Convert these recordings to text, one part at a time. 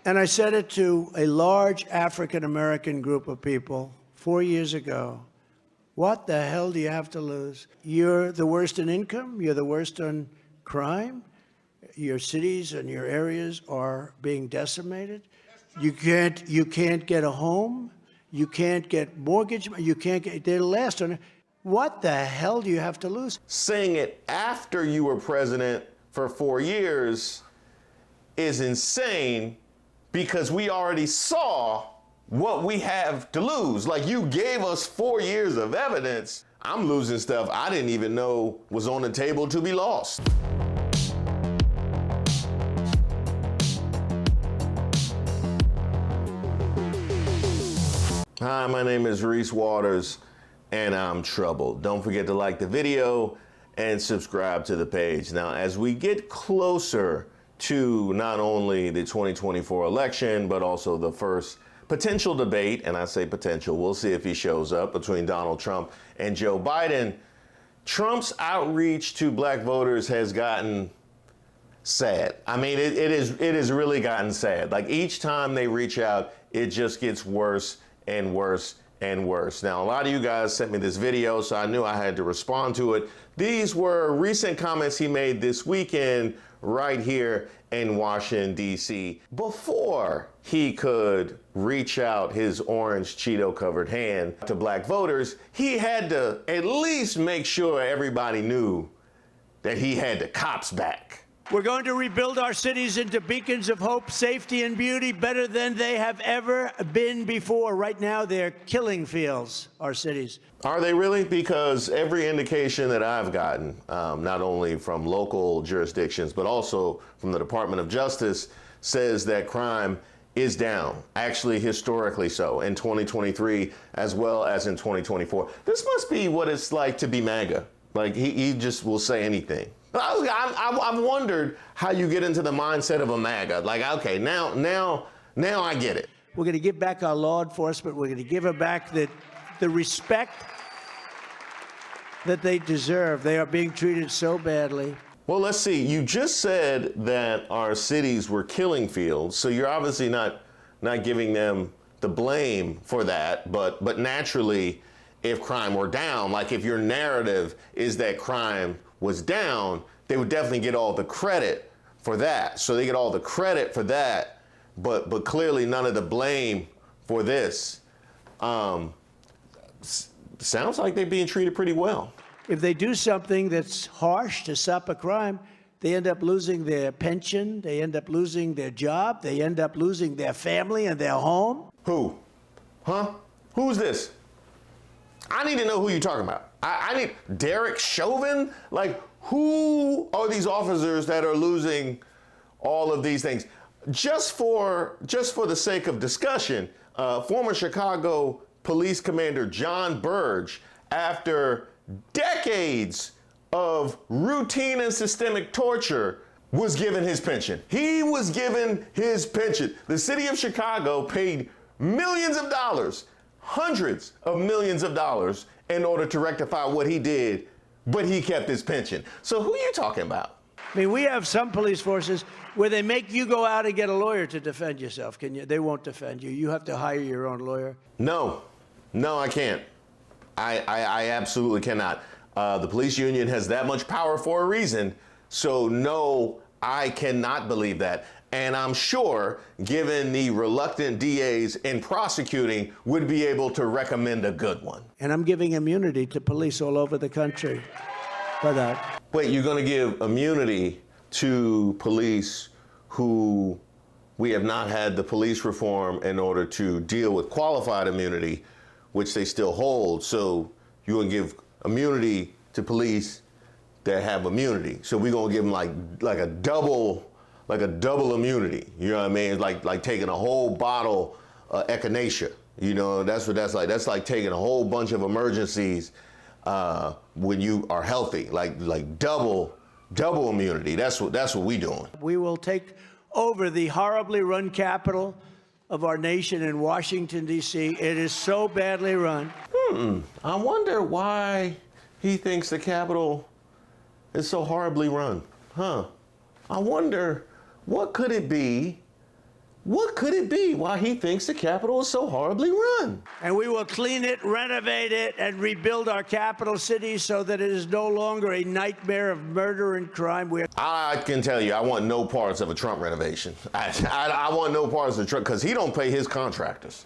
And I said it to a large African-American group of people 4 years ago. What the hell do you have to lose? You're the worst in income. You're the worst on crime. Your cities and your areas are being decimated. You can't get a home. You can't get mortgage. You can't get, they're last on it. What the hell do you have to lose? Saying it after you were president for 4 years is insane, because we already saw what we have to lose. Like, you gave us 4 years of evidence. I'm losing stuff I didn't even know was on the table to be lost. Hi, my name is Reese Waters, and I'm troubled. Don't forget to like the video and subscribe to the page. Now, as we get closer to not only the 2024 election, but also the first potential debate, and I say potential, we'll see if he shows up, between Donald Trump and Joe Biden, Trump's outreach to black voters has gotten sad. I mean, it has really gotten sad. Like, each time they reach out, it just gets worse and worse and worse. Now, a lot of you guys sent me this video, so I knew I had to respond to it. These were recent comments he made this weekend right here in Washington, D.C. Before he could reach out his orange Cheeto-covered hand to black voters, he had to at least make sure everybody knew that he had the cops back. We're going to rebuild our cities into beacons of hope, safety, and beauty better than they have ever been before. Right now, they're killing fields, our cities. Are they really? Because every indication that I've gotten, not only from local jurisdictions, but also from the Department of Justice, says that crime is down, actually historically so, in 2023 as well as in 2024. This must be what it's like to be MAGA. Like, he just will say anything. I've wondered how you get into the mindset of a MAGA. Like, okay, now I get it. We're going to give back our law enforcement. We're going to give them back the respect that they deserve. They are being treated so badly. Well, let's see. You just said that our cities were killing fields, so you're obviously not giving them the blame for that. But naturally, if crime were down, like if your narrative is that crime was down, they would definitely get all the credit for that. So they get all the credit for that, but clearly none of the blame for this. Sounds like they're being treated pretty well. If they do something that's harsh to stop a crime, they end up losing their pension, they end up losing their job, they end up losing their family and their home. Who? Huh? Who's this? I need to know who you're talking about. I need Derek Chauvin? Like, who are these officers that are losing all of these things? Just for the sake of discussion, former Chicago Police Commander John Burge, after decades of routine and systemic torture, was given his pension. He was given his pension. The city of Chicago paid millions of dollars, hundreds of millions of dollars, in order to rectify what he did, but he kept his pension. So who are you talking about? I mean, we have some police forces where they make you go out and get a lawyer to defend yourself. They won't defend you. You have to hire your own lawyer. No, I can't. I absolutely cannot. The police union has that much power for a reason. So no, I cannot believe that. And I'm sure, given the reluctant DAs in prosecuting, would be able to recommend a good one. And I'm giving immunity to police all over the country for that. Wait, you're going to give immunity to police who we have not had the police reform in order to deal with qualified immunity, which they still hold. So you're going to give immunity to police that have immunity. So we're going to give them like a double immunity. You know what I mean? It's like taking a whole bottle of echinacea. You know, that's what that's like. That's like taking a whole bunch of emergencies when you are healthy, like double immunity. That's what we doing. We will take over the horribly run capital of our nation in Washington, D.C. It is so badly run. I wonder why he thinks the Capitol is so horribly run. I wonder, what could it be What could it be? Why he thinks the Capitol is so horribly run? And we will clean it, renovate it, and rebuild our capital city so that it is no longer a nightmare of murder and crime. I can tell you, I want no parts of a Trump renovation. I want no parts of Trump, because he don't pay his contractors.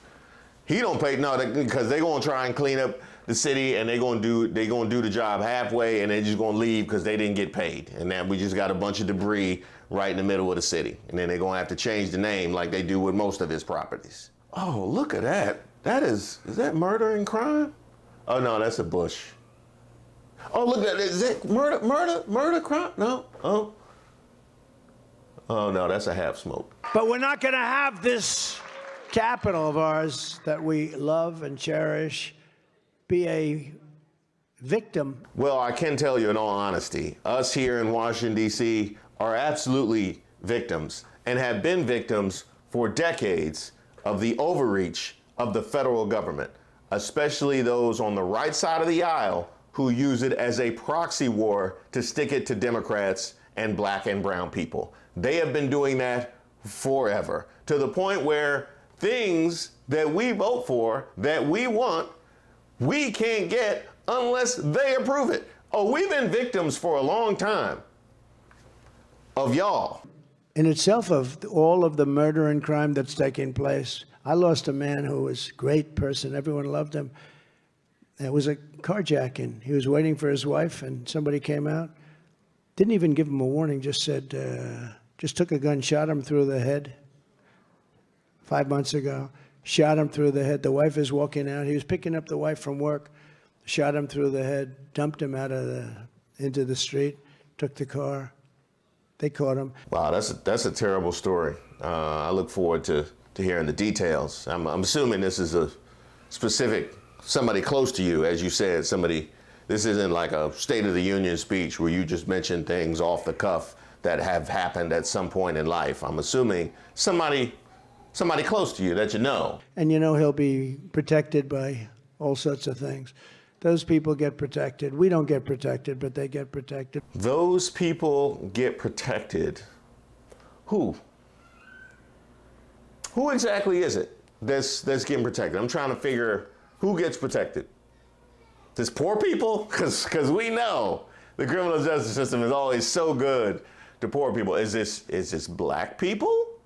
He don't pay, no, because they're going to try and clean up the city, and they're going to do the job halfway, and they're just going to leave because they didn't get paid. And then we just got a bunch of debris right in the middle of the city. And then they're going to have to change the name like they do with most of his properties. Oh, look at that. Is that murder and crime? Oh, no, that's a bush. Oh, look at that. Is that murder, crime? No. Oh, no, that's a half smoke. But we're not going to have this capital of ours that we love and cherish be a victim. Well, I can tell you in all honesty, us here in Washington, D.C. are absolutely victims and have been victims for decades of the overreach of the federal government, especially those on the right side of the aisle who use it as a proxy war to stick it to Democrats and black and brown people. They have been doing that forever, to the point where things that we vote for, that we want, we can't get unless they approve it. Oh, we've been victims for a long time of y'all. In itself, of all of the murder and crime that's taking place, I lost a man who was a great person. Everyone loved him. It was a carjacking. He was waiting for his wife, and somebody came out. Didn't even give him a warning, just said, just took a gun, shot him through the head 5 months ago. Shot him through the head. The wife is walking out. He was picking up the wife from work. Shot him through the head, dumped him into the street, took the car. They caught him. Wow, that's a terrible story. I look forward to hearing the details. I'm assuming this is a specific, somebody close to you, as you said, this isn't like a State of the Union speech where you just mention things off the cuff that have happened at some point in life. I'm assuming somebody close to you that you know. And you know he'll be protected by all sorts of things. Those people get protected. We don't get protected, but they get protected. Those people get protected. Who? Who exactly is it that's getting protected? I'm trying to figure who gets protected. This poor people? Because we know the criminal justice system is always so good to poor people. Is this black people?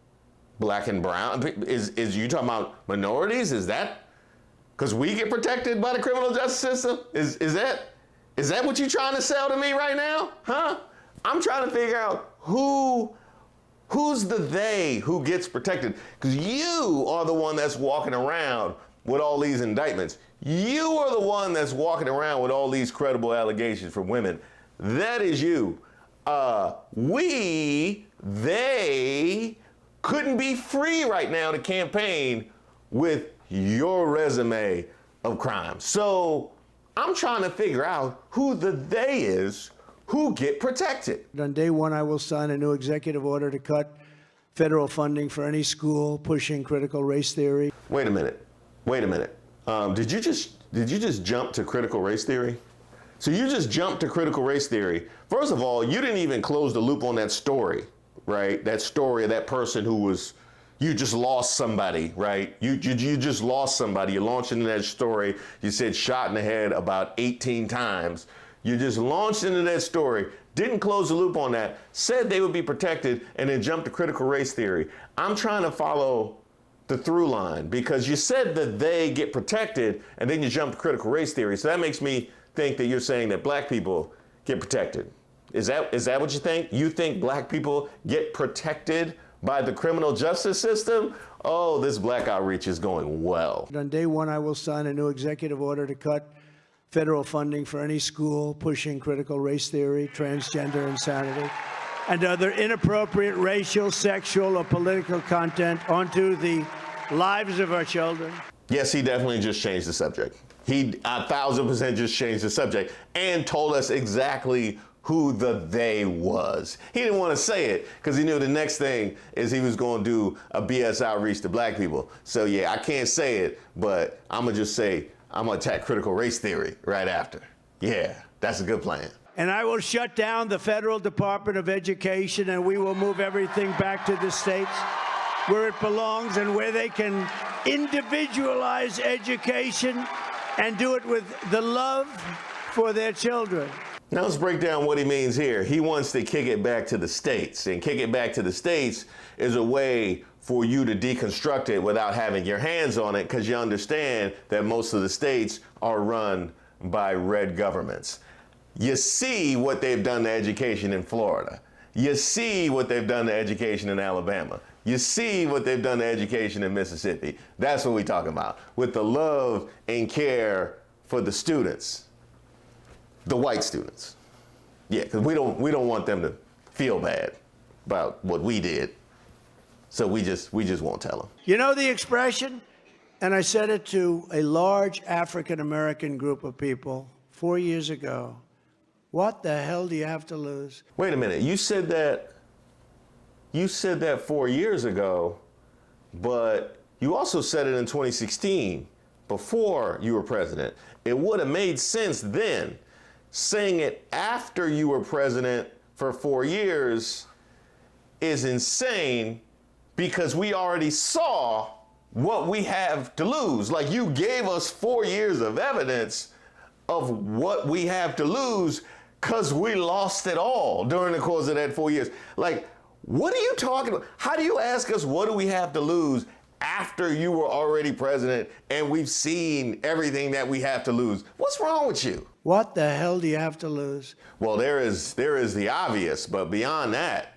Black and brown? Is you talking about minorities? Is that because we get protected by the criminal justice system? Is that what you're trying to sell to me right now? Huh? I'm trying to figure out who's the they who gets protected. Because you are the one that's walking around with all these indictments. You are the one that's walking around with all these credible allegations from women. That is you. They couldn't be free right now to campaign with your resume of crime. So I'm trying to figure out who the they is who get protected. On day one, I will sign a new executive order to cut federal funding for any school pushing critical race theory. Wait a minute. Did you just jump to critical race theory? So you just jumped to critical race theory. First of all, you didn't even close the loop on that story, right? That story of that person who was, you just lost somebody, right? You just lost somebody. You launched into that story. You said shot in the head about 18 times. You just launched into that story, didn't close the loop on that, said they would be protected, and then jumped to critical race theory. I'm trying to follow the through line because you said that they get protected, and then you jump to critical race theory. So that makes me think that you're saying that black people get protected. Is that what you think? You think black people get protected by the criminal justice system? Oh, this black outreach is going well. On day one, I will sign a new executive order to cut federal funding for any school pushing critical race theory, transgender insanity, and other inappropriate racial, sexual, or political content onto the lives of our children. Yes, he definitely just changed the subject. He 1,000% just changed the subject and told us exactly who the they was. He didn't want to say it because he knew the next thing is he was going to do a BS outreach to black people. So yeah, I can't say it, but I'm going to just say I'm going to attack critical race theory right after. Yeah, that's a good plan. And I will shut down the Federal Department of Education, and we will move everything back to the states. where it belongs and where they can individualize education and do it with the love for their children. Now let's break down what he means here. He wants to kick it back to the states, and kick it back to the states is a way for you to deconstruct it without having your hands on it, because you understand that most of the states are run by red governments. You see what they've done to education in Florida. You see what they've done to education in Alabama. You see what they've done to education in Mississippi. That's what we're talking about, with the love and care for the students, the white students. Yeah, because we don't want them to feel bad about what we did. So we just won't tell them. You know the expression? And I said it to a large African-American group of people 4 years ago. What the hell do you have to lose? Wait a minute. You said that 4 years ago, but you also said it in 2016, before you were president. It would have made sense then. Saying it after you were president for 4 years is insane, because we already saw what we have to lose. Like, you gave us 4 years of evidence of what we have to lose, because we lost it all during the course of that 4 years. Like, what are you talking about? How do you ask us what do we have to lose after you were already president and we've seen everything that we have to lose? What's wrong with you? What the hell do you have to lose? Well, there is the obvious, but beyond that,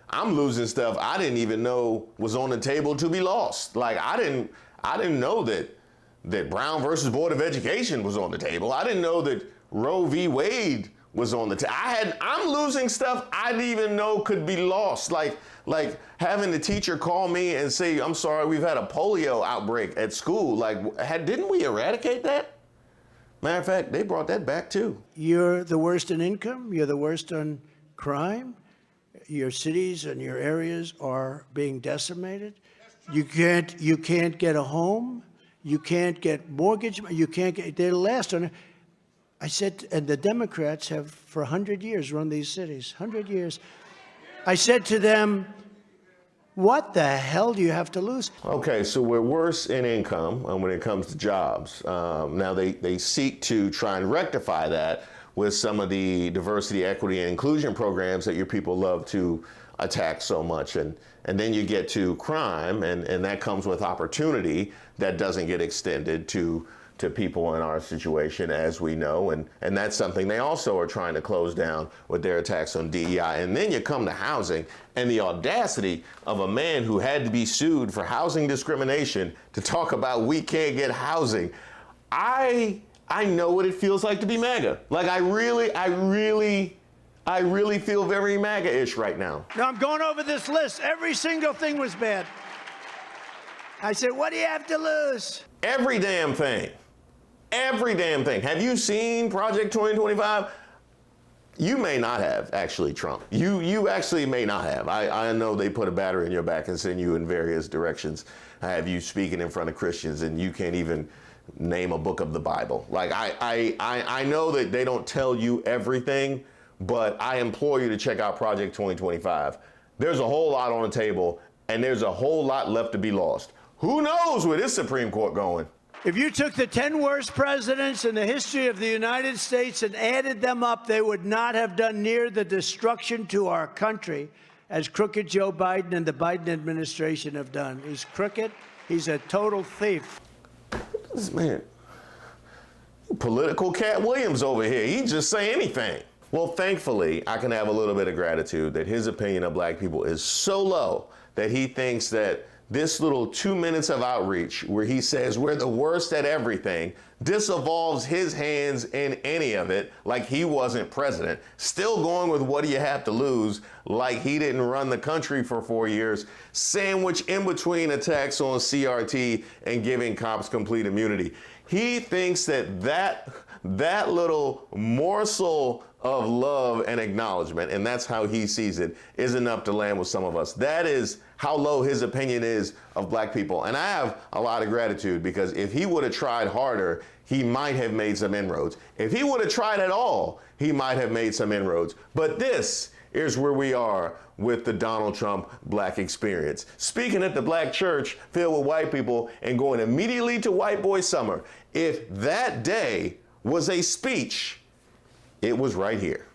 I'm losing stuff I didn't even know was on the table to be lost. Like, I didn't know that Brown versus Board of Education was on the table. I didn't know that Roe v. Wade was on the table. I'm losing stuff I didn't even know could be lost. Like having the teacher call me and say, "I'm sorry, we've had a polio outbreak at school." Like, didn't we eradicate that? Matter of fact, they brought that back too. You're the worst in income. You're the worst on crime. Your cities and your areas are being decimated. You can't get a home. You can't get mortgage. You can't get. They're last on it. I said, and the Democrats have for 100 years run these cities. 100 years. I said to them, what the hell do you have to lose? Okay, so we're worse in income when it comes to jobs. Now they seek to try and rectify that with some of the diversity, equity, and inclusion programs that your people love to attack so much. And then you get to crime, and that comes with opportunity that doesn't get extended to people in our situation, as we know. And that's something they also are trying to close down with their attacks on DEI. And then you come to housing, and the audacity of a man who had to be sued for housing discrimination to talk about we can't get housing. I know what it feels like to be MAGA. Like, I really feel very MAGA-ish right now. Now, I'm going over this list. Every single thing was bad. I said, what do you have to lose? Every damn thing. Every damn thing. Have you seen Project 2025? You may not have, actually, Trump. You actually may not have. I know they put a battery in your back and send you in various directions. I have you speaking in front of Christians, and you can't even name a book of the Bible. Like, I know that they don't tell you everything, but I implore you to check out Project 2025. There's a whole lot on the table, and there's a whole lot left to be lost. Who knows where this Supreme Court going? If you took the 10 worst presidents in the history of the United States and added them up, they would not have done near the destruction to our country as crooked Joe Biden and the Biden administration have done. He's crooked. He's a total thief. This man, political Cat Williams over here. He just say anything. Well, thankfully, I can have a little bit of gratitude that his opinion of black people is so low that he thinks that this little 2 minutes of outreach where he says we're the worst at everything disinvolves his hands in any of it, like he wasn't president. Still going with what do you have to lose, like he didn't run the country for 4 years, sandwiched in between attacks on CRT and giving cops complete immunity. He thinks that little morsel of love and acknowledgement, and that's how he sees it, is enough to land with some of us. That is how low his opinion is of black people. And I have a lot of gratitude, because if he would have tried harder, he might have made some inroads. If he would have tried at all, he might have made some inroads. But this here's where we are with the Donald Trump black experience. Speaking at the black church filled with white people and going immediately to white boy summer. If that day was a speech, it was right here.